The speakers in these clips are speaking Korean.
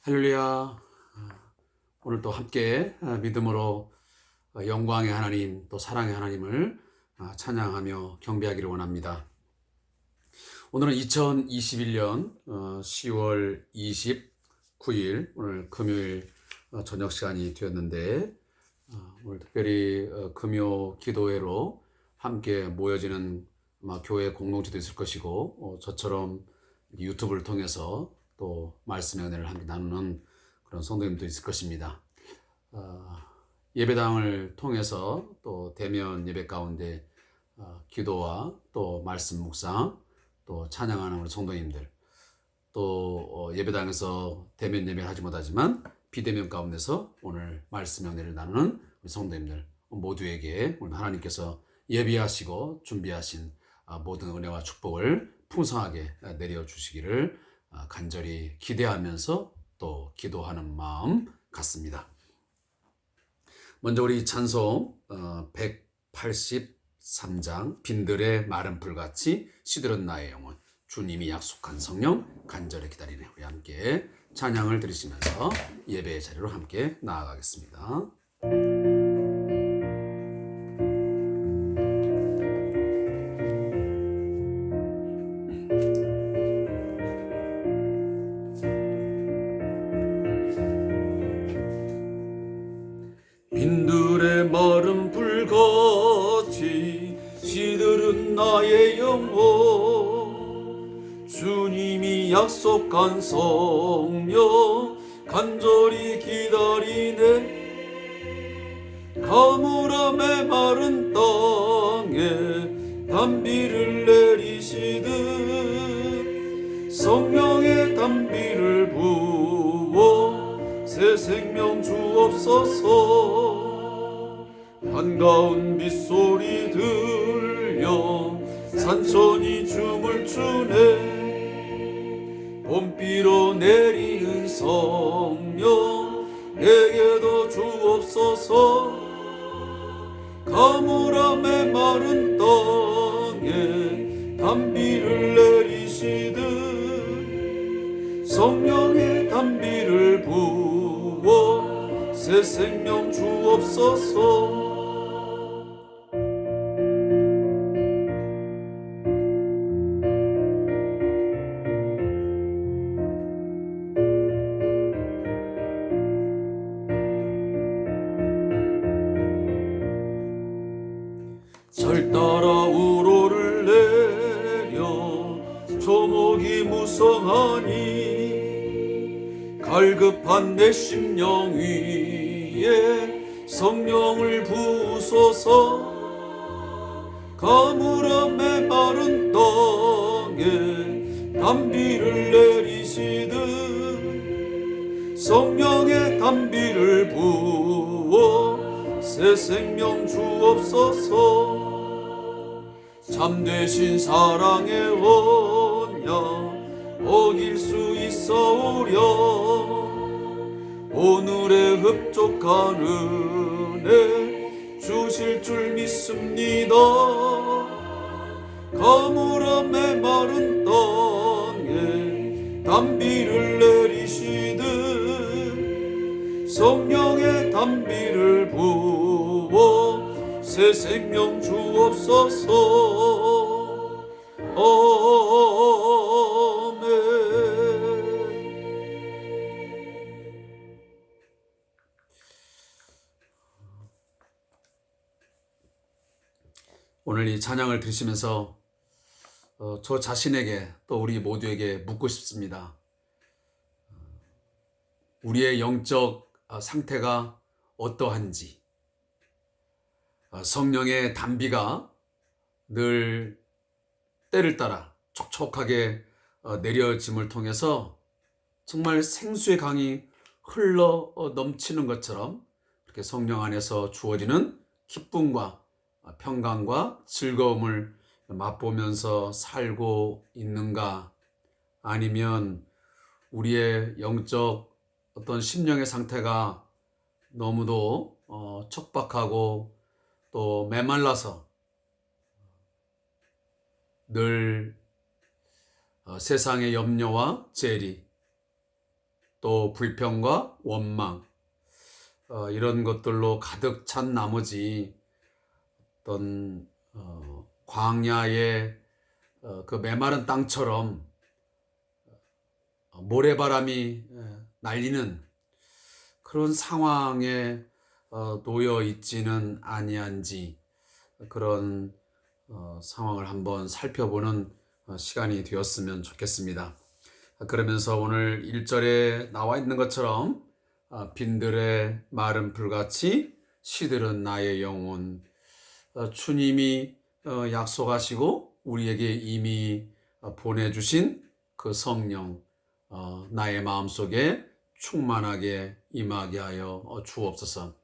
할렐루야. 오늘 또 함께 믿음으로 영광의 하나님 또 사랑의 하나님을 찬양하며 경배하기를 원합니다. 오늘은 2021년 10월 29일 오늘 금요일 저녁 시간이 되었는데 오늘 특별히 금요 기도회로 함께 모여지는 교회 공동체도 있을 것이고 저처럼 유튜브를 통해서 또 말씀의 은혜를 함께 나누는 그런 성도님도 있을 것입니다. 예배당을 통해서 또 대면 예배 가운데 기도와 또 말씀 묵상 또 찬양하는 우리 성도님들 또 예배당에서 대면 예배를 하지 못하지만 비대면 가운데서 오늘 말씀의 은혜를 나누는 우리 성도님들 모두에게 오늘 하나님께서 예비하시고 준비하신 모든 은혜와 축복을 풍성하게 내려주시기를 간절히 기대하면서 또 기도하는 마음 같습니다. 먼저 우리 찬송 183장 빈들의 마른 풀같이 시들은 나의 영혼 주님이 약속한 성령 간절히 기다리네. 우리 함께 찬양을 들으시면서 예배의 자리로 함께 나아가겠습니다. 빈들의 마른 풀같이 시들은 나의 영혼 주님이 약속한 성령 간절히 기다리네. 가물함의 마른 땅에 단비를 내리시듯 성령의 단비를 부어 새 생명 주옵소서. 한가운 빗소리 들려 산천이 춤을 추네. 봄비로 내리는 성령 내게도 주옵소서. 가물함의 마른 땅에 단비를 내리시듯 성령의 단비를 부어 새 생명 주옵소서. 절 따라 우로를 내려 조목이 무성하니 갈급한 내 심령 위에 성령을 부으소서. 가물함의 마른 땅에 단비를 내리시듯 성령의 단비를 부어 새 생명 주옵소서. 참되신 사랑의 언약 어길 수 있어오려 오늘의 흡족한 은혜 주실 줄 믿습니다. 가물함의 마른 땅에 단비를 내리시듯 성령의 단비를 부어 새 생명 주옵소서. 아멘. 오늘 이 찬양을 들으시면서 저 자신에게 또 우리 모두에게 묻고 싶습니다. 우리의 영적 상태가 어떠한지, 성령의 단비가 늘 때를 따라 촉촉하게 내려짐을 통해서 정말 생수의 강이 흘러 넘치는 것처럼 그렇게 성령 안에서 주어지는 기쁨과 평강과 즐거움을 맛보면서 살고 있는가, 아니면 우리의 영적 어떤 심령의 상태가 너무도 척박하고 또 메말라서 늘 세상의 염려와 재리 또 불평과 원망, 이런 것들로 가득 찬 나머지 어떤 광야의 그 메마른 땅처럼 모래바람이 날리는 그런 상황에 놓여 있지는 아니한지, 그런 상황을 한번 살펴보는 시간이 되었으면 좋겠습니다. 그러면서 오늘 1절에 나와 있는 것처럼 빈들의 마른 풀같이 시들은 나의 영혼, 주님이 약속하시고 우리에게 이미 보내주신 그 성령, 나의 마음속에 충만하게 임하게 하여 주옵소서.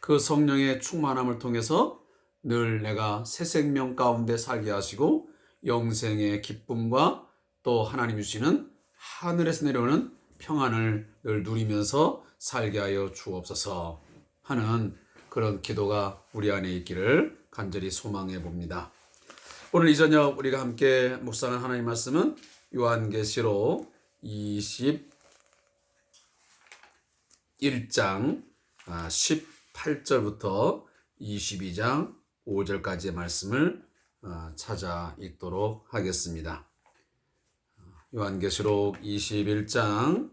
그 성령의 충만함을 통해서 늘 내가 새 생명 가운데 살게 하시고 영생의 기쁨과 또 하나님 주시는 하늘에서 내려오는 평안을 늘 누리면서 살게 하여 주옵소서 하는 그런 기도가 우리 안에 있기를 간절히 소망해 봅니다. 오늘 이 저녁 우리가 함께 묵상한 하나님 말씀은 요한계시록 21장 18절부터 22장 5절까지의 말씀을 찾아 읽도록 하겠습니다. 요한계시록 21장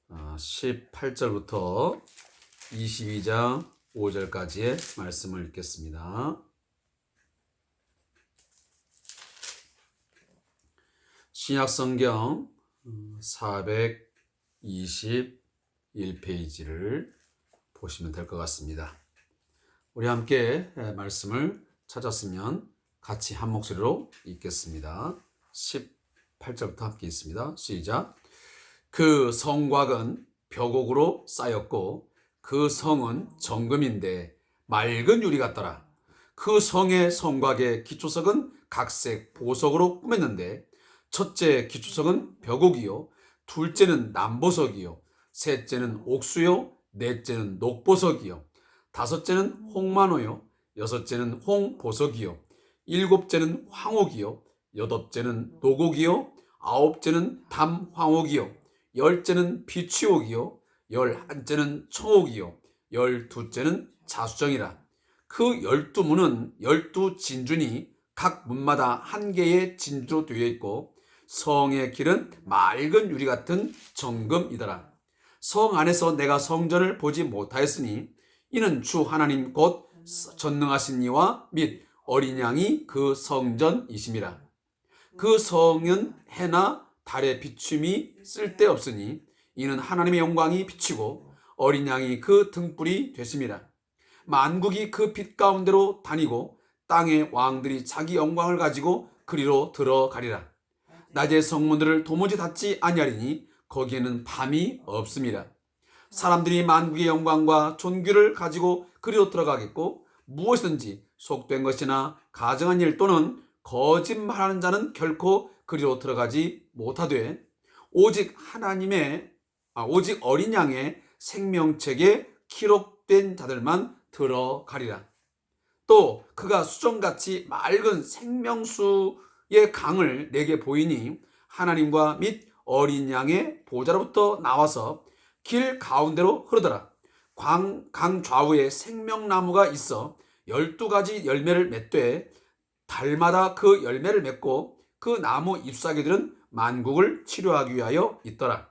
18절부터 22장 5절까지의 말씀을 읽겠습니다. 신약성경 421페이지를 보시면 될 것 같습니다. 우리 함께 말씀을 찾았으면 같이 한 목소리로 읽겠습니다. 18절부터 함께 읽습니다. 시작. 그 성곽은 벽옥으로 쌓였고 그 성은 정금인데 맑은 유리 같더라. 그 성의 성곽의 기초석은 각색 보석으로 꾸몄는데 첫째 기초석은 벽옥이요, 둘째는 남보석이요, 셋째는 옥수요, 넷째는 녹보석이요, 다섯째는 홍만호요, 여섯째는 홍보석이요, 일곱째는 황옥이요, 여덟째는 노곡이요, 아홉째는 담황옥이요, 열째는 비취옥이요, 열한째는 청옥이요, 열두째는 자수정이라. 그 12문은 12진준이 각 문마다 한 개의 진주로 되어 있고 성의 길은 맑은 유리 같은 정금이더라. 성 안에서 내가 성전을 보지 못하였으니 이는 주 하나님 곧 전능하신 이와 및 어린 양이 그 성전이심이라. 그 성은 해나 달의 비춤이 쓸데없으니 이는 하나님의 영광이 비치고 어린 양이 그 등불이 되심이라. 만국이 그 빛 가운데로 다니고 땅의 왕들이 자기 영광을 가지고 그리로 들어가리라. 낮의 성문들을 도무지 닫지 아니하리니 거기에는 밤이 없음이라. 사람들이 만국의 영광과 존귀를 가지고 그리로 들어가겠고 무엇이든지 속된 것이나 가정한 일 또는 거짓말하는 자는 결코 그리로 들어가지 못하되 오직 오직 어린 양의 생명책에 기록된 자들만 들어가리라. 또 그가 수정같이 맑은 생명수의 강을 내게 보이니 하나님과 및 어린 양의 보좌로부터 나와서 길 가운데로 흐르더라. 강 좌우에 생명나무가 있어 12가지 열매를 맺되 달마다 그 열매를 맺고 그 나무 잎사귀들은 만국을 치료하기 위하여 있더라.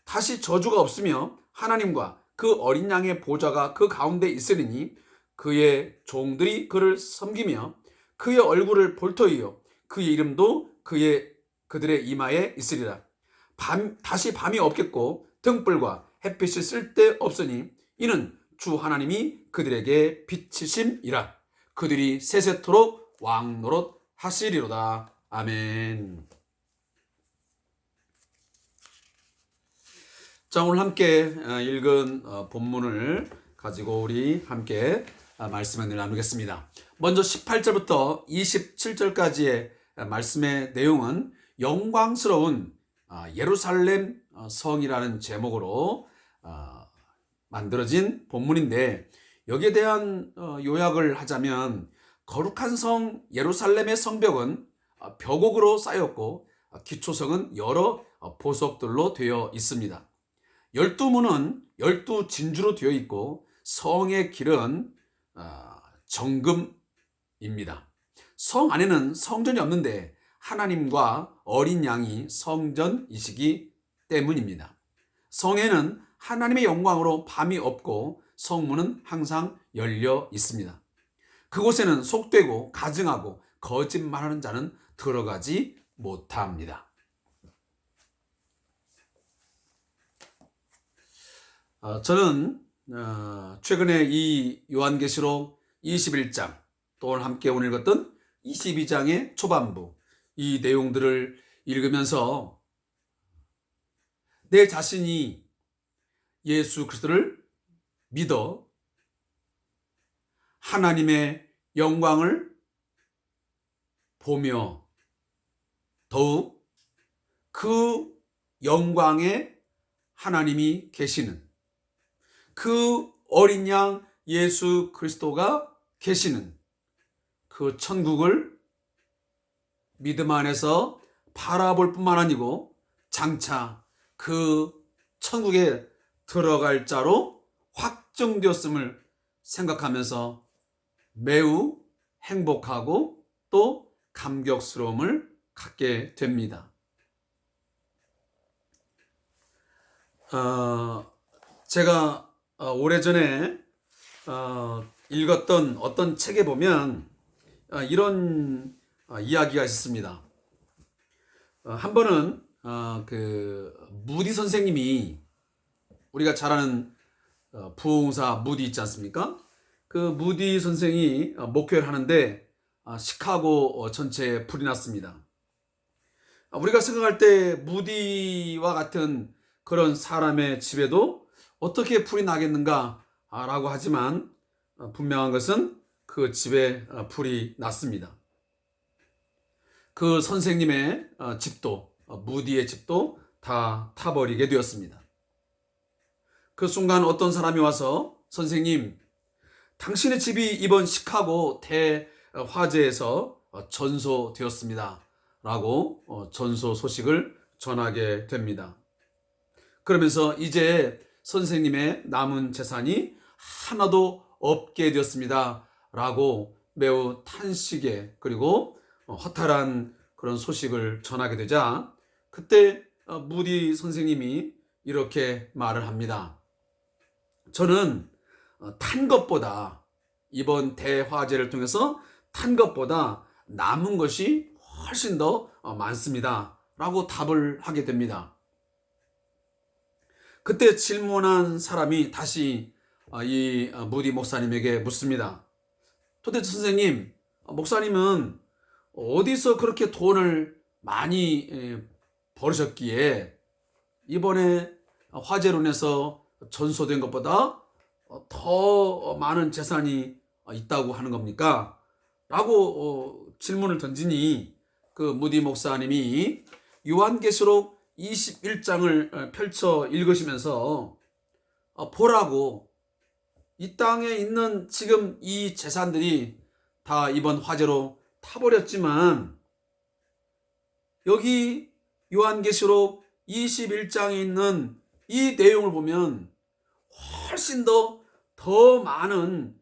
다시 저주가 없으며 하나님과 그 어린 양의 보좌가 그 가운데 있으리니 그의 종들이 그를 섬기며 그의 얼굴을 볼 터이요 그의 이름도 그들의 이마에 있으리라. 다시 밤이 없겠고 등불과 햇빛이 쓸데없으니 이는 주 하나님이 그들에게 빛이심이라. 그들이 세세토록 왕노릇 하시리로다. 아멘. 자, 오늘 함께 읽은 본문을 가지고 우리 함께 말씀을 나누겠습니다. 먼저 18절부터 27절까지의 말씀의 내용은 영광스러운 예루살렘 성이라는 제목으로 만들어진 본문인데, 여기에 대한 요약을 하자면 거룩한 성 예루살렘의 성벽은 벽옥으로 쌓였고 기초성은 여러 보석들로 되어 있습니다. 열두 문은 열두 진주로 되어 있고 성의 길은 정금입니다. 성 안에는 성전이 없는데 하나님과 어린 양이 성전이시기 때문입니다. 성에는 하나님의 영광으로 밤이 없고 성문은 항상 열려 있습니다. 그곳에는 속되고 가증하고 거짓말하는 자는 들어가지 못합니다. 저는 최근에 이 요한계시록 21장 또 오늘 함께 오늘 읽었던 22장의 초반부 이 내용들을 읽으면서 내 자신이 예수 그리스도를 믿어 하나님의 영광을 보며 더욱 그 영광에 하나님이 계시는 그 어린 양 예수 그리스도가 계시는 그 천국을 믿음 안에서 바라볼 뿐만 아니고 장차 그 천국에 들어갈 자로 확정되었음을 생각하면서 매우 행복하고 또 감격스러움을 갖게 됩니다. 제가 오래전에 읽었던 어떤 책에 보면 이런 이야기가 있습니다. 한 번은 그 무디 선생님이 우리가 잘 아는 부흥사 무디 있지 않습니까? 그 무디 선생이 목회를 하는데 시카고 전체에 불이 났습니다. 우리가 생각할 때 무디와 같은 그런 사람의 집에도 어떻게 불이 나겠는가 라고 하지만 분명한 것은 그 집에 불이 났습니다. 그 선생님의 집도 무디의 집도 다 타버리게 되었습니다. 그 순간 어떤 사람이 와서 선생님, 당신의 집이 이번 시카고 대화재에서 전소되었습니다 라고 전소 소식을 전하게 됩니다. 그러면서 이제 선생님의 남은 재산이 하나도 없게 되었습니다 라고 매우 탄식에 그리고 허탈한 그런 소식을 전하게 되자 그때 무디 선생님이 이렇게 말을 합니다. 저는 탄 것보다 이번 대화재를 통해서 탄 것보다 남은 것이 훨씬 더 많습니다 라고 답을 하게 됩니다. 그때 질문한 사람이 다시 이 무디 목사님에게 묻습니다. 도대체 선생님, 목사님은 어디서 그렇게 돈을 많이 벌으셨기에 이번에 화재로 인해서 전소된 것보다 더 많은 재산이 있다고 하는 겁니까? 라고 질문을 던지니 그 무디 목사님이 요한계시록 21장을 펼쳐 읽으시면서 보라고 이 땅에 있는 지금 이 재산들이 다 이번 화재로 타버렸지만 여기 요한계시록 21장에 있는 이 내용을 보면 훨씬 더 많은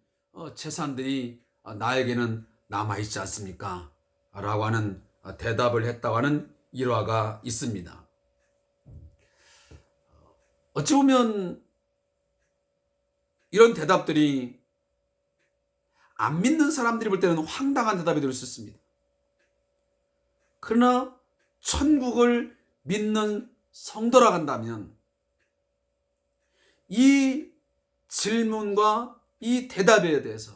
재산들이 나에게는 남아있지 않습니까? 라고 하는 대답을 했다고 하는 일화가 있습니다. 어찌 보면 이런 대답들이 안 믿는 사람들이 볼 때는 황당한 대답이 될 수 있습니다. 그러나 천국을 믿는 성도라 한다면 이 질문과 이 대답에 대해서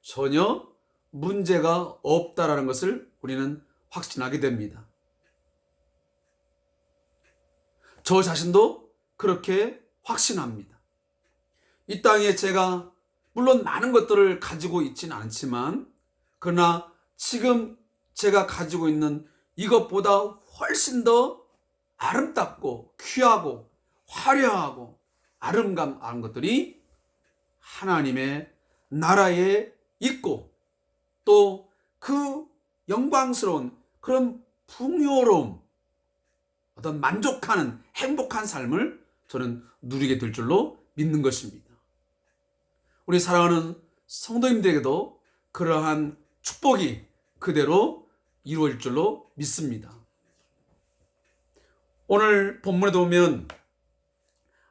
전혀 문제가 없다라는 것을 우리는 확신하게 됩니다. 저 자신도 그렇게 확신합니다. 이 땅에 제가 물론 많은 것들을 가지고 있지는 않지만 그러나 지금 제가 가지고 있는 이것보다 훨씬 더 아름답고 귀하고 화려하고 아름다운 것들이 하나님의 나라에 있고 또 그 영광스러운 그런 풍요로움 어떤 만족하는 행복한 삶을 저는 누리게 될 줄로 믿는 것입니다. 우리 사랑하는 성도님들에게도 그러한 축복이 그대로 이루어질 줄로 믿습니다. 오늘 본문에 보면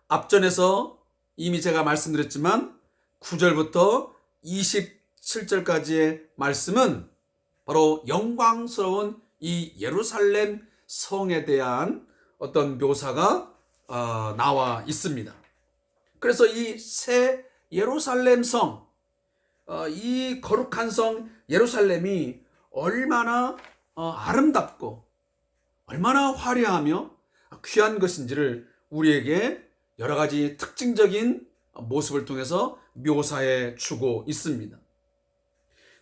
앞전에서 이미 제가 말씀드렸지만 9절부터 27절까지의 말씀은 바로 영광스러운 이 예루살렘 성에 대한 어떤 묘사가 나와 있습니다. 그래서 이 새 예루살렘 성, 이 거룩한 성 예루살렘이 얼마나 아름답고 얼마나 화려하며 귀한 것인지를 우리에게 여러 가지 특징적인 모습을 통해서 묘사해 주고 있습니다.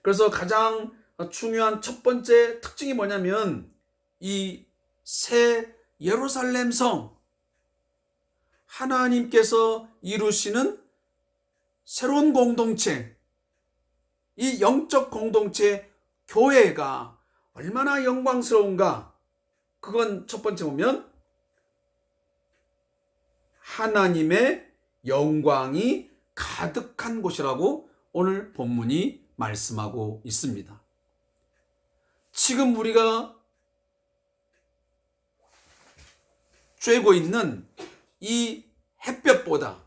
그래서 가장 중요한 첫 번째 특징이 뭐냐면 이 새 예루살렘 성, 하나님께서 이루시는 새로운 공동체, 이 영적 공동체 교회가 얼마나 영광스러운가. 그건 첫 번째 보면 하나님의 영광이 가득한 곳이라고 오늘 본문이 말씀하고 있습니다. 지금 우리가 쬐고 있는 이 햇볕보다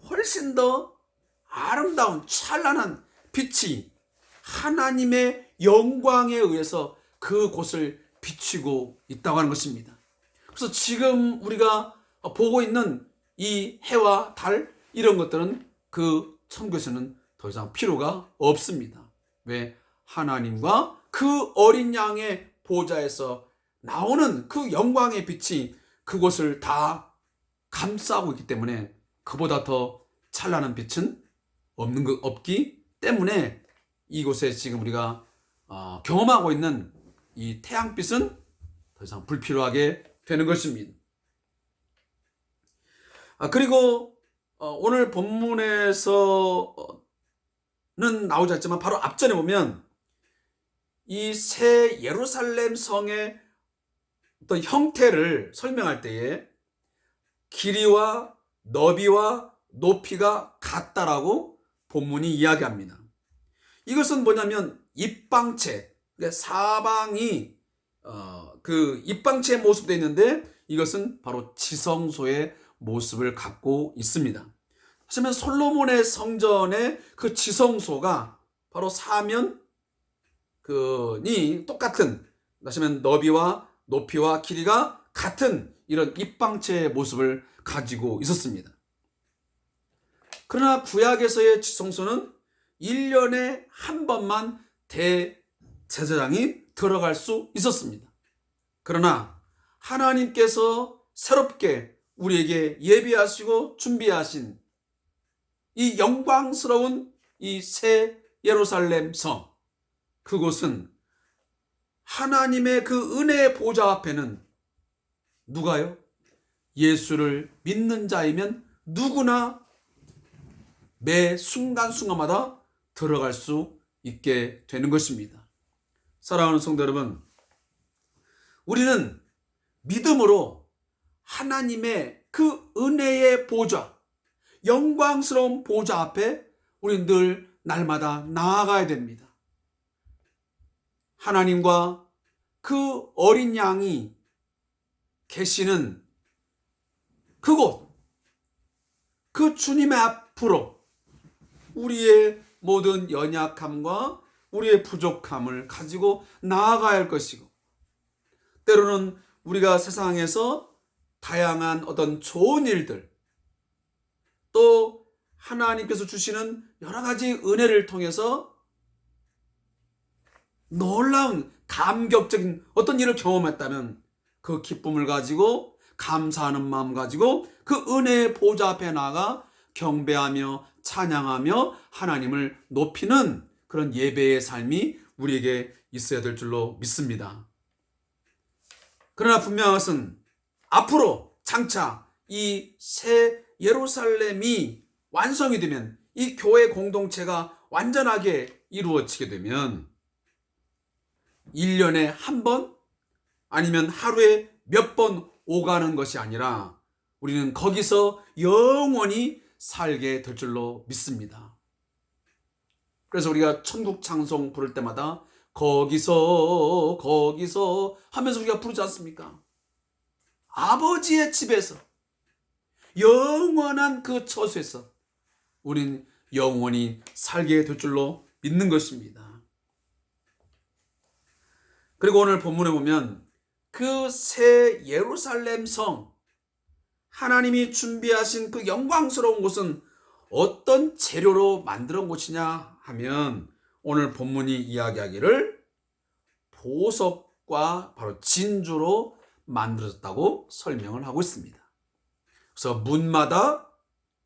훨씬 더 아름다운 찬란한 빛이 하나님의 영광에 의해서 그곳을 비추고 있다고 하는 것입니다. 그래서 지금 우리가 보고 있는 이 해와 달 이런 것들은 그 천국에서는 더 이상 필요가 없습니다. 왜? 하나님과 그 어린 양의 보좌에서 나오는 그 영광의 빛이 그곳을 다 감싸고 있기 때문에 그보다 더 찬란한 빛은 없기 때문에 이곳에 지금 우리가 경험하고 있는 이 태양빛은 더 이상 불필요하게 되는 것입니다. 그리고 오늘 본문에서는 나오지 않지만 바로 앞전에 보면 이 새 예루살렘 성의 어떤 형태를 설명할 때에 길이와 너비와 높이가 같다라고 본문이 이야기합니다. 이것은 뭐냐면 입방체, 사방이 그 입방체의 모습도 있는데 이것은 바로 지성소의 모습을 갖고 있습니다. 하지만 솔로몬의 성전의 그 지성소가 바로 사면이 똑같은, 하시면 너비와 높이와 길이가 같은 이런 입방체의 모습을 가지고 있었습니다. 그러나 구약에서의 지성소는 1년에 한 번만 대제사장이 들어갈 수 있었습니다. 그러나 하나님께서 새롭게 우리에게 예비하시고 준비하신 이 영광스러운 이 새 예루살렘 성, 그곳은 하나님의 그 은혜의 보좌 앞에는 누가요? 예수를 믿는 자이면 누구나 매 순간순간마다 들어갈 수 있게 되는 것입니다. 사랑하는 성도 여러분, 우리는 믿음으로 하나님의 그 은혜의 보좌, 영광스러운 보좌 앞에 우리 늘 날마다 나아가야 됩니다. 하나님과 그 어린 양이 계시는 그곳, 그 주님의 앞으로 우리의 모든 연약함과 우리의 부족함을 가지고 나아가야 할 것이고, 때로는 우리가 세상에서 다양한 어떤 좋은 일들, 또 하나님께서 주시는 여러 가지 은혜를 통해서 놀라운 감격적인 어떤 일을 경험했다면 그 기쁨을 가지고 감사하는 마음 가지고 그 은혜의 보좌 앞에 나가 경배하며 찬양하며 하나님을 높이는 그런 예배의 삶이 우리에게 있어야 될 줄로 믿습니다. 그러나 분명한 것은 앞으로 장차 이 새 예루살렘이 완성이 되면, 이 교회 공동체가 완전하게 이루어지게 되면 1년에 한 번 아니면 하루에 몇 번 오가는 것이 아니라 우리는 거기서 영원히 살게 될 줄로 믿습니다. 그래서 우리가 천국 찬송 부를 때마다 거기서 하면서 우리가 부르지 않습니까? 아버지의 집에서, 영원한 그 처소에서 우린 영원히 살게 될 줄로 믿는 것입니다. 그리고 오늘 본문에 보면 그 새 예루살렘 성, 하나님이 준비하신 그 영광스러운 곳은 어떤 재료로 만들어 온 곳이냐 하면 오늘 본문이 이야기하기를 보석과 바로 진주로 만들어졌다고 설명을 하고 있습니다. 그래서 문마다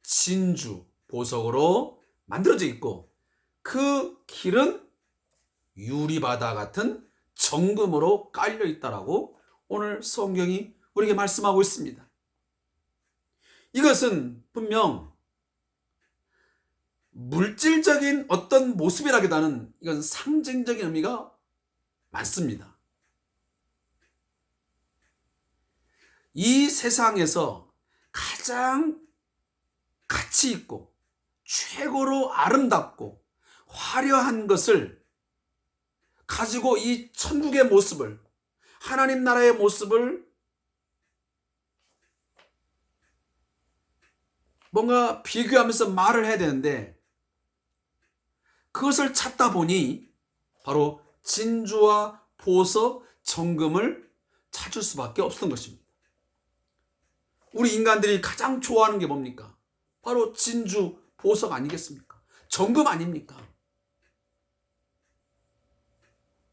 진주, 보석으로 만들어져 있고 그 길은 유리바다 같은 정금으로 깔려 있다라고 오늘 성경이 우리에게 말씀하고 있습니다. 이것은 분명 물질적인 어떤 모습이라기보다는 이건 상징적인 의미가 많습니다. 이 세상에서 가장 가치 있고 최고로 아름답고 화려한 것을 가지고 이 천국의 모습을, 하나님 나라의 모습을 뭔가 비교하면서 말을 해야 되는데 그것을 찾다 보니 바로 진주와 보석, 정금을 찾을 수밖에 없었던 것입니다. 우리 인간들이 가장 좋아하는 게 뭡니까? 바로 진주, 보석 아니겠습니까? 정금 아닙니까?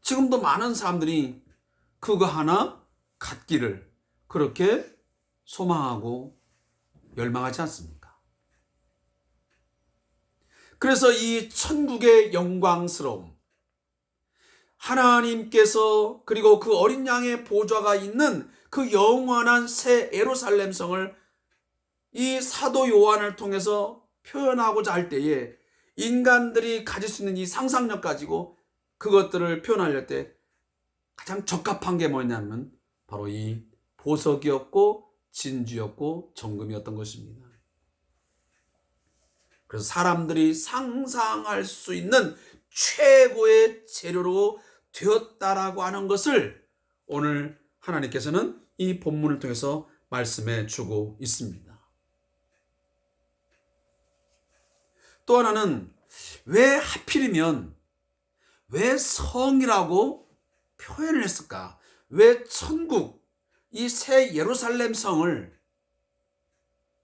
지금도 많은 사람들이 그거 하나 갖기를 그렇게 소망하고 열망하지 않습니까? 그래서 이 천국의 영광스러움, 하나님께서 그리고 그 어린 양의 보좌가 있는 그 영원한 새 예루살렘 성을 이 사도 요한을 통해서 표현하고자 할 때에 인간들이 가질 수 있는 이 상상력 가지고 그것들을 표현할 때 가장 적합한 게 뭐냐면 바로 이 보석이었고 진주였고 정금이었던 것입니다. 그래서 사람들이 상상할 수 있는 최고의 재료로 되었다라고 하는 것을 오늘 하나님께서는 이 본문을 통해서 말씀해 주고 있습니다. 또 하나는 왜 하필이면 왜 성이라고 표현을 했을까? 왜 천국, 이 새 예루살렘 성을,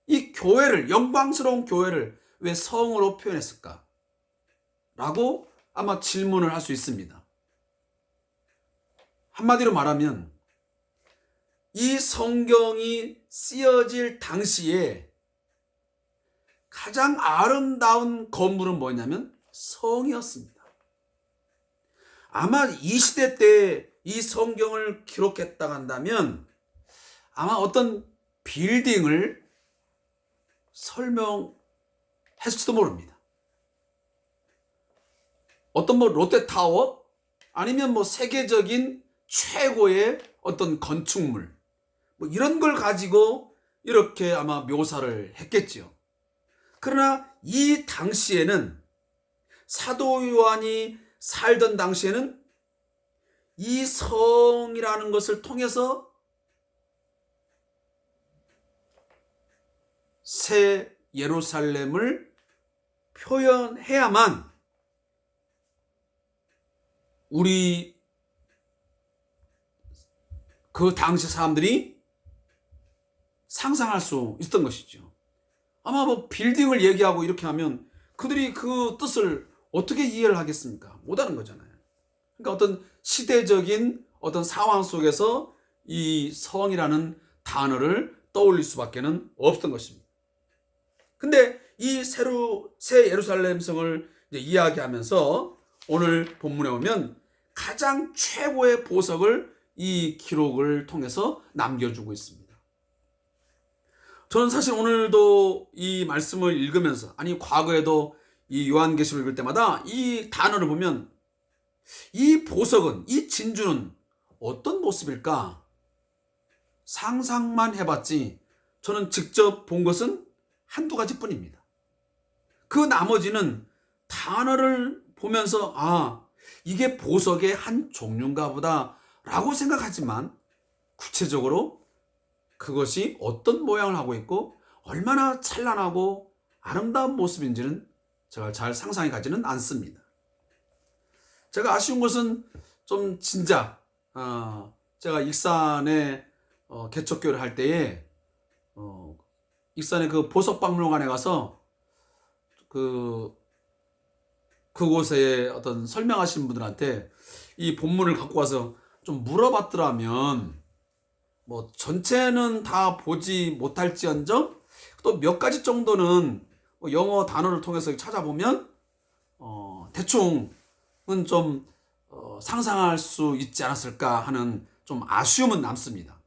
이 교회를, 영광스러운 교회를 왜 성으로 표현했을까? 라고 아마 질문을 할 수 있습니다. 한마디로 말하면 이 성경이 쓰여질 당시에 가장 아름다운 건물은 뭐냐면 성이었습니다. 아마 이 시대 때 이 성경을 기록했다고 한다면 아마 어떤 빌딩을 설명했을지도 모릅니다. 어떤 롯데타워 아니면 세계적인 최고의 어떤 건축물 이런 걸 가지고 이렇게 아마 묘사를 했겠지요. 그러나 이 당시에는 사도 요한이 살던 당시에는 이 성이라는 것을 통해서 새 예루살렘을 표현해야만 우리 그 당시 사람들이 상상할 수 있었던 것이죠. 아마 빌딩을 얘기하고 이렇게 하면 그들이 그 뜻을 어떻게 이해를 하겠습니까? 못하는 거잖아요. 그러니까 어떤 시대적인 어떤 상황 속에서 이 성이라는 단어를 떠올릴 수밖에 없었던 것입니다. 근데 이 새 예루살렘 성을 이야기하면서 오늘 본문에 보면 가장 최고의 보석을 이 기록을 통해서 남겨주고 있습니다. 저는 사실 오늘도 이 말씀을 읽으면서, 아니 과거에도 이 요한계시록을 읽을 때마다 이 단어를 보면 이 보석은, 이 진주는 어떤 모습일까? 상상만 해봤지 저는 직접 본 것은 한두 가지 뿐입니다. 그 나머지는 단어를 보면서 이게 보석의 한 종류인가 보다 라고 생각하지만 구체적으로 그것이 어떤 모양을 하고 있고 얼마나 찬란하고 아름다운 모습인지는 제가 잘 상상이 가지는 않습니다. 제가 아쉬운 것은 좀 진작 제가 익산에 개척교회를 할 때에 익산의 그 보석박물관에 가서 그곳에 어떤 설명하시는 분들한테 이 본문을 갖고 와서 좀 물어봤더라면 뭐 전체는 다 보지 못할지언정 또 몇 가지 정도는 영어 단어를 통해서 찾아보면 대충은 좀 상상할 수 있지 않았을까 하는 좀 아쉬움은 남습니다.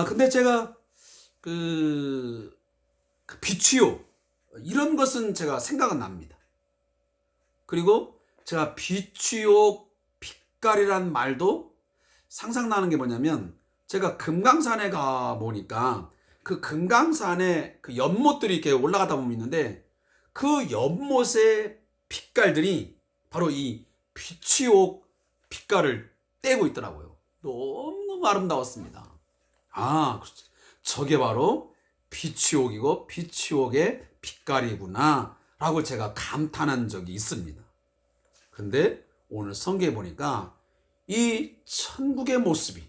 근데 제가 그 비추요 이런 것은 제가 생각은 납니다. 그리고 제가 비추요 빛깔이란 말도 상상나는 게 뭐냐면 제가 금강산에 가 보니까 그 금강산에 그 연못들이 이렇게 올라가다 보면 있는데 그 연못의 빛깔들이 바로 이 비추옥 빛깔을 떼고 있더라고요. 너무너무 아름다웠습니다. 저게 바로 비추옥이고 비추옥의 빛깔이구나 라고 제가 감탄한 적이 있습니다. 근데 오늘 성경에 보니까 이 천국의 모습이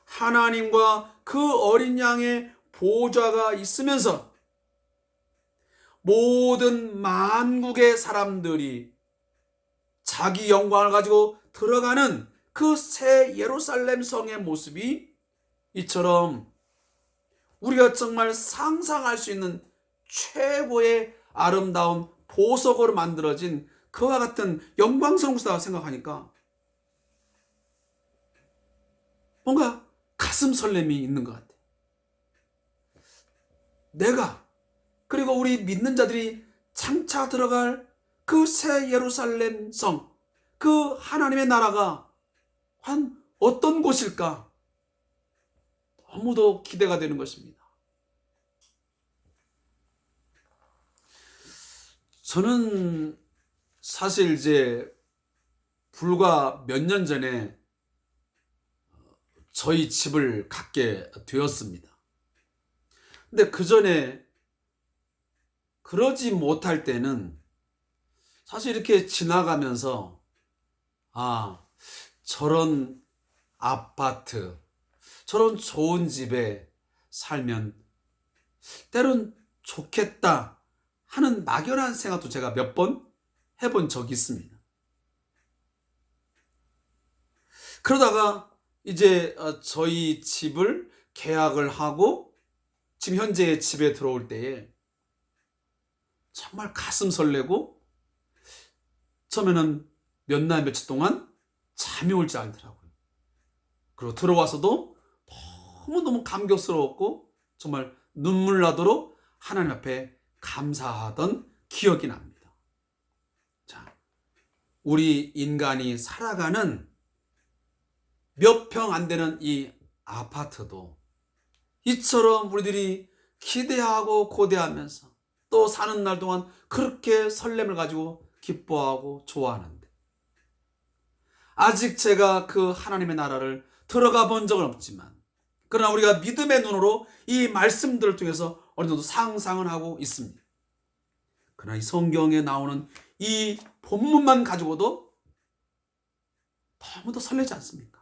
하나님과 그 어린 양의 보좌가 있으면서 모든 만국의 사람들이 자기 영광을 가지고 들어가는 그 새 예루살렘 성의 모습이 이처럼 우리가 정말 상상할 수 있는 최고의 아름다운 보석으로 만들어진 그와 같은 영광스러운 것이다 생각하니까 뭔가 가슴 설렘이 있는 것 같아요. 내가 그리고 우리 믿는 자들이 장차 들어갈 그 새 예루살렘 성, 그 하나님의 나라가 한 어떤 곳일까? 너무도 기대가 되는 것입니다. 저는 사실 이제 불과 몇 년 전에 저희 집을 갖게 되었습니다. 근데 그 전에 그러지 못할 때는 사실 이렇게 지나가면서 저런 아파트, 저런 좋은 집에 살면 때론 좋겠다 하는 막연한 생각도 제가 몇 번 해본 적이 있습니다. 그러다가 이제 저희 집을 계약을 하고 지금 현재 집에 들어올 때에 정말 가슴 설레고 처음에는 몇 날 며칠 동안 잠이 올지 않더라고요. 그리고 들어와서도 너무너무 감격스러웠고 정말 눈물 나도록 하나님 앞에 감사하던 기억이 납니다. 자, 우리 인간이 살아가는 몇 평 안 되는 이 아파트도 이처럼 우리들이 기대하고 고대하면서 또 사는 날 동안 그렇게 설렘을 가지고 기뻐하고 좋아하는데 아직 제가 그 하나님의 나라를 들어가 본 적은 없지만 그러나 우리가 믿음의 눈으로 이 말씀들을 통해서 어느 정도 상상을 하고 있습니다. 그러나 이 성경에 나오는 이 본문만 가지고도 너무도 설레지 않습니까?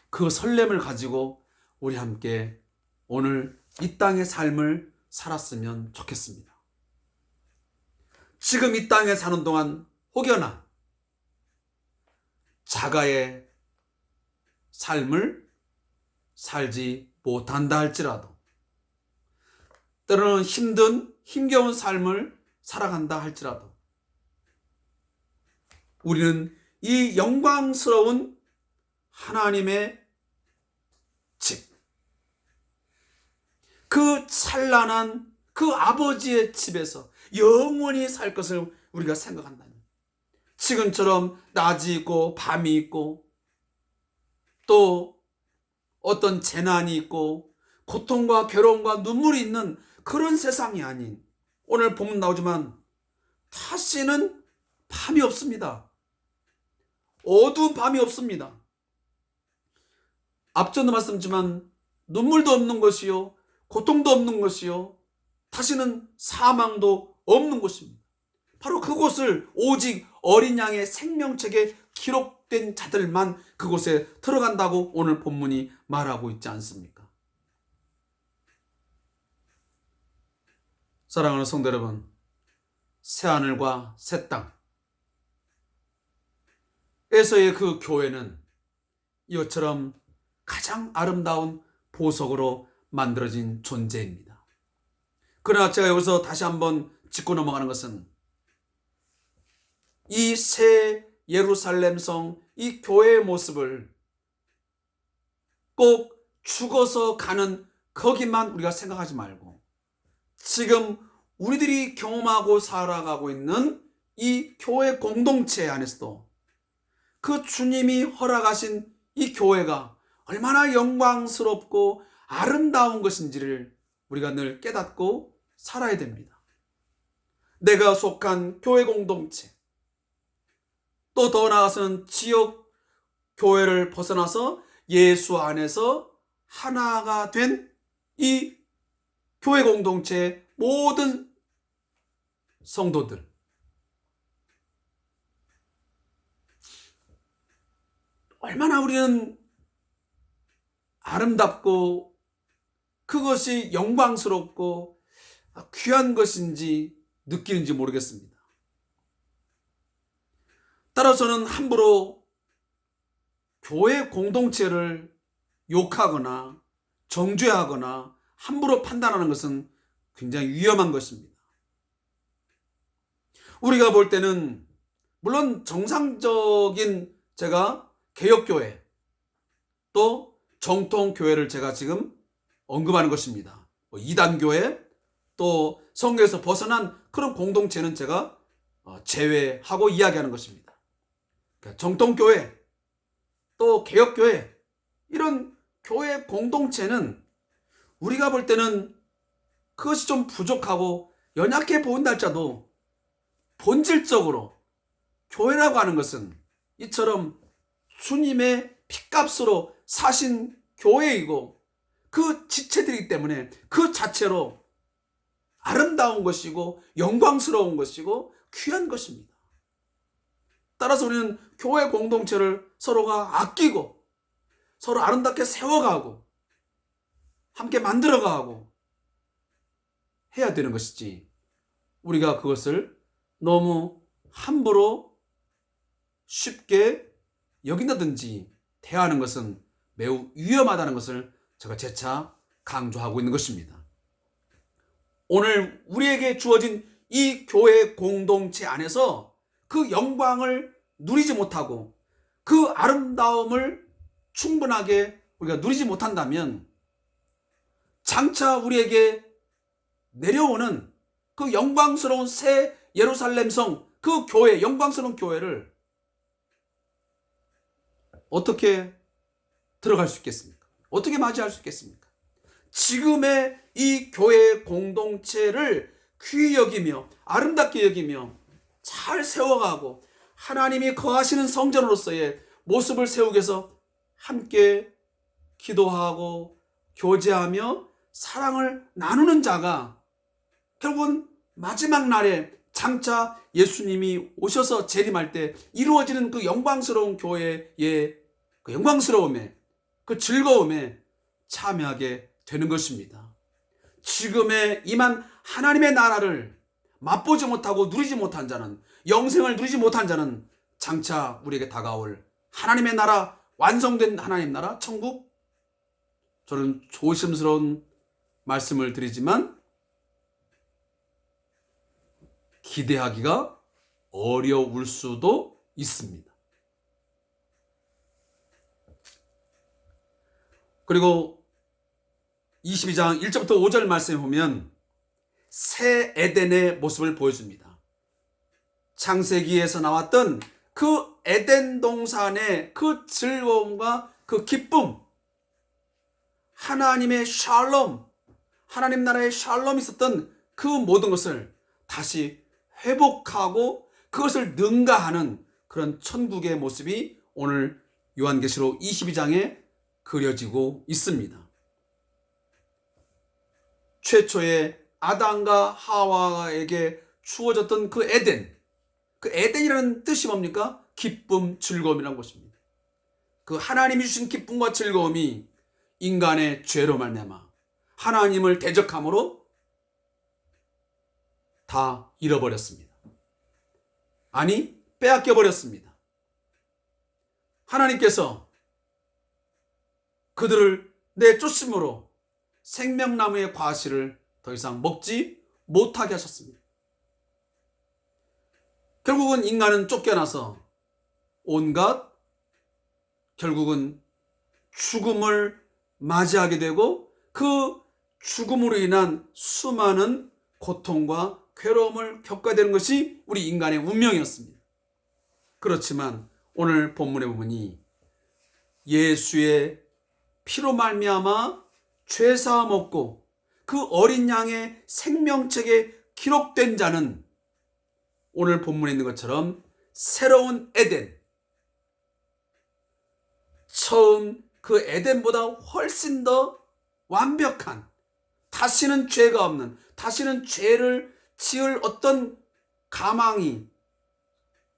그 설렘을 가지고 우리 함께 오늘 이 땅의 삶을 살았으면 좋겠습니다. 지금 이 땅에 사는 동안 혹여나 자가의 삶을 살지 못한다 할지라도 때로는 힘겨운 삶을 살아간다 할지라도 우리는 이 영광스러운 하나님의 집, 그 찬란한 그 아버지의 집에서 영원히 살 것을 우리가 생각한다면 지금처럼 낮이 있고 밤이 있고 또 어떤 재난이 있고 고통과 괴로움과 눈물이 있는 그런 세상이 아닌, 오늘 본문 나오지만 다시는 밤이 없습니다. 어두운 밤이 없습니다. 앞전도 말씀드렸지만 눈물도 없는 것이요, 고통도 없는 것이요, 다시는 사망도 없는 곳입니다. 바로 그곳을 오직 어린 양의 생명책에 기록된 자들만 그곳에 들어간다고 오늘 본문이 말하고 있지 않습니까? 사랑하는 성도 여러분, 새하늘과 새 땅에서의 그 교회는 이것처럼 가장 아름다운 보석으로 만들어진 존재입니다. 그러나 제가 여기서 다시 한번 짚고 넘어가는 것은 이 새 예루살렘 성, 이 교회의 모습을 꼭 죽어서 가는 거기만 우리가 생각하지 말고, 지금 우리들이 경험하고 살아가고 있는 이 교회 공동체 안에서도 그 주님이 허락하신 이 교회가 얼마나 영광스럽고 아름다운 것인지를 우리가 늘 깨닫고 살아야 됩니다. 내가 속한 교회 공동체, 또 더 나아가서는 지역 교회를 벗어나서 예수 안에서 하나가 된 이 교회 공동체의 모든 성도들, 얼마나 우리는 아름답고 그것이 영광스럽고 귀한 것인지 느끼는지 모르겠습니다. 따라서는 함부로 교회 공동체를 욕하거나 정죄하거나 함부로 판단하는 것은 굉장히 위험한 것입니다. 우리가 볼 때는 물론 정상적인, 제가 개혁교회 또 정통교회를 제가 지금 언급하는 것입니다. 이단교회 또 성경에서 벗어난 그런 공동체는 제가 제외하고 이야기하는 것입니다. 그러니까 정통교회 또 개혁교회, 이런 교회 공동체는 우리가 볼 때는 그것이 좀 부족하고 연약해 보인다 할지라도 본질적으로 교회라고 하는 것은 이처럼 주님의 핏값으로 사신 교회이고 그 지체들이기 때문에 그 자체로 아름다운 것이고 영광스러운 것이고 귀한 것입니다. 따라서 우리는 교회 공동체를 서로가 아끼고 서로 아름답게 세워가고 함께 만들어가고 해야 되는 것이지, 우리가 그것을 너무 함부로 쉽게 여긴다든지 대하는 것은 매우 위험하다는 것을 제가 재차 강조하고 있는 것입니다. 오늘 우리에게 주어진 이 교회 공동체 안에서 그 영광을 누리지 못하고 그 아름다움을 충분하게 우리가 누리지 못한다면 장차 우리에게 내려오는 그 영광스러운 새 예루살렘 성, 그 교회, 영광스러운 교회를 어떻게 들어갈 수 있겠습니까? 어떻게 맞이할 수 있겠습니까? 지금의 이 교회 공동체를 귀히 여기며 아름답게 여기며 잘 세워가고 하나님이 거하시는 성전으로서의 모습을 세우기 위해서 함께 기도하고 교제하며 사랑을 나누는 자가 결국은 마지막 날에 장차 예수님이 오셔서 재림할 때 이루어지는 그 영광스러운 교회의 그 영광스러움에, 그 즐거움에 참여하게 되는 것입니다. 지금의 임한 하나님의 나라를 맛보지 못하고 누리지 못한 자는, 영생을 누리지 못한 자는 장차 우리에게 다가올 하나님의 나라, 완성된 하나님 나라, 천국, 저는 조심스러운 말씀을 드리지만 기대하기가 어려울 수도 있습니다. 그리고 22장 1절부터 5절 말씀에 보면 새 에덴의 모습을 보여줍니다. 창세기에서 나왔던 그 에덴 동산의 그 즐거움과 그 기쁨, 하나님의 샬롬, 하나님 나라의 샬롬이 있었던 그 모든 것을 다시 회복하고 그것을 능가하는 그런 천국의 모습이 오늘 요한계시록 22장에 그려지고 있습니다. 최초의 아담과 하와에게 주어졌던 그 에덴, 그 에덴이라는 뜻이 뭡니까? 기쁨, 즐거움이라는 것입니다. 그 하나님이 주신 기쁨과 즐거움이 인간의 죄로 말미암아 하나님을 대적함으로 다 잃어버렸습니다. 아니, 빼앗겨 버렸습니다. 하나님께서 그들을 내쫓음으로 생명나무의 과실을 더 이상 먹지 못하게 하셨습니다. 결국은 인간은 쫓겨나서 온갖 결국은 죽음을 맞이하게 되고 그 죽음으로 인한 수많은 고통과 괴로움을 겪어야 되는 것이 우리 인간의 운명이었습니다. 그렇지만 오늘 본문에 보니 예수의 피로 말미암아 죄사함 얻고 그 어린 양의 생명책에 기록된 자는 오늘 본문에 있는 것처럼 새로운 에덴, 처음 그 에덴보다 훨씬 더 완벽한, 다시는 죄가 없는, 다시는 죄를 지을 어떤 가망이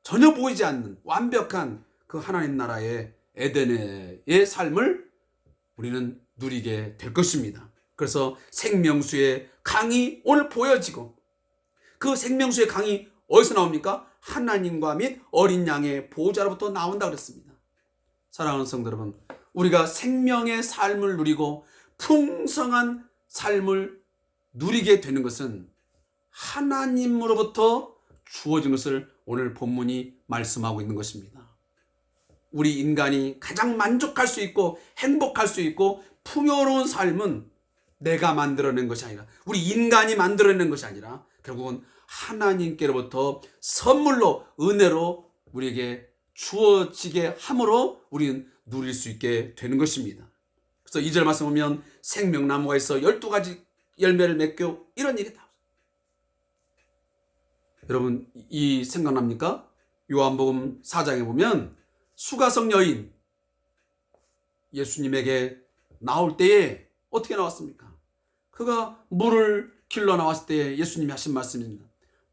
전혀 보이지 않는 완벽한 그 하나님 나라의 에덴의 삶을 우리는 누리게 될 것입니다. 그래서 생명수의 강이 오늘 보여지고, 그 생명수의 강이 어디서 나옵니까? 하나님과 및 어린 양의 보호자로부터 나온다 그랬습니다. 사랑하는 성도 여러분, 우리가 생명의 삶을 누리고 풍성한 삶을 누리게 되는 것은 하나님으로부터 주어진 것을 오늘 본문이 말씀하고 있는 것입니다. 우리 인간이 가장 만족할 수 있고 행복할 수 있고 풍요로운 삶은 내가 만들어낸 것이 아니라, 우리 인간이 만들어낸 것이 아니라 결국은 하나님께로부터 선물로, 은혜로 우리에게 주어지게 함으로 우리는 누릴 수 있게 되는 것입니다. 그래서 2절 말씀 보면 생명나무가 있어 12가지 열매를 맺고, 이런 일이 다. 여러분, 이 생각납니까? 요한복음 4장에 보면 수가성 여인 예수님에게 나올 때에 어떻게 나왔습니까? 그가 물을 길러 나왔을 때 예수님이 하신 말씀입니다.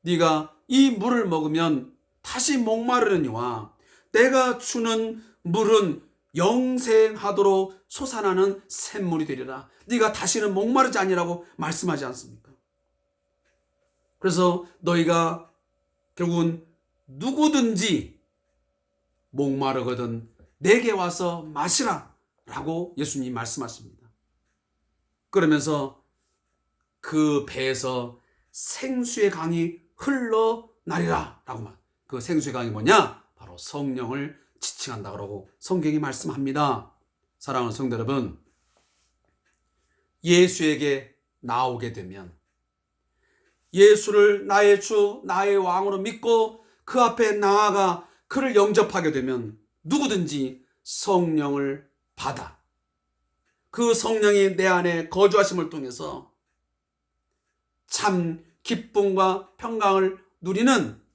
네가 이 물을 먹으면 다시 목마르려니와 내가 주는 물은 영생하도록 솟아나는 샘물이 되리라. 네가 다시는 목마르지 아니라고 말씀하지 않습니까? 그래서 너희가 결국은 누구든지 목마르거든 내게 와서 마시라 라고 예수님이 말씀하십니다. 그러면서 그 배에서 생수의 강이 흘러나리라 라고 말. 그 생수의 강이 뭐냐? 바로 성령을 지칭한다 그러고 성경이 말씀합니다. 사랑하는 성도 여러분, 예수에게 나오게 되면, 예수를 나의 주, 나의 왕으로 믿고 그 앞에 나아가 그를 영접하게 되면 누구든지 성령을 받아 그 성령이 내 안에 거주하심을 통해서 참 기쁨과 평강을 누리는